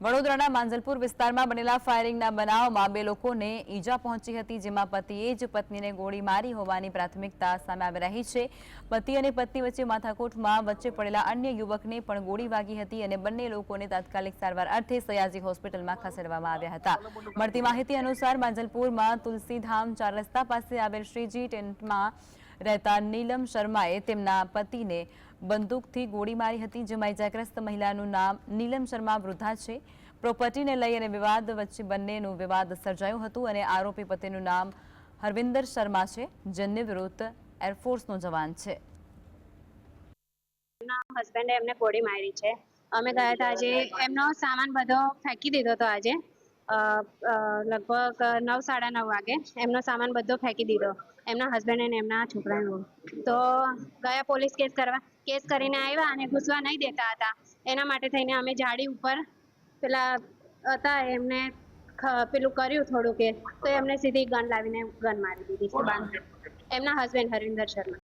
વડોદરાના માંજલપુર વિસ્તારમાં બનેલા ફાયરિંગના બનાવમાં 2 લોકોને ઈજા પહોંચી હતી, જેમાં પતિએ જ પત્નીને ગોળી મારી હોવાની પ્રાથમિકતા સામે આવી રહી છે। પતિ અને પત્ની વચ્ચે માથાકૂટમાં વચ્ચે પડેલા અન્ય યુવકને પણ ગોળી વાગી હતી અને બંને લોકોને તાત્કાલિક સારવાર અર્થે સયાજી હોસ્પિટલમાં ખસેડવામાં આવ્યા હતા। મળતી માહિતી અનુસાર માંજલપુરમાં તુલસીધામ 4 રસ્તા પાસે આવેલ શ્રીજી ટેન્ટમાં રહેતા નીલમ શર્માએ તેમના પતિને બંદૂકથી ગોળી મારી હતી, જેમાં ઇજાગ્રસ્ત મહિલાનું નામ નીલમ શર્મા વૃદ્ધા છે। પ્રોપર્ટીને લઈ અને વિવાદ વચ્ચે બંનેનું વિવાદ સર્જાયું હતું અને આરોપી પતિનું નામ હરવિંદર શર્મા છે, જે નિવૃત્ત એરફોર્સનો જવાન છે। હસબન્ડે એમને ગોળી મારી છે। અમે ગયા હતા આજે, એમનો સામાન બધો ફેંકી દીધો હતો આજે લગભગ 9:30 વાગે એમનો સામાન બધો ફેંકી દીધો, એમના હસબન્ડ અને એમના છોકરાનો। તો ગયા પોલીસ કેસ કરીને આવ્યા અને ઘૂસવા નહીં દેતા હતા, એના માટે થઈને અમે જાડી ઉપર પેલા હતા એમને પેલું કર્યું થોડું કે, તો એમને સીધી ગન લાવીને ગન મારી દીધી છે। એમના હસબન્ડ હરવિંદર શર્મા।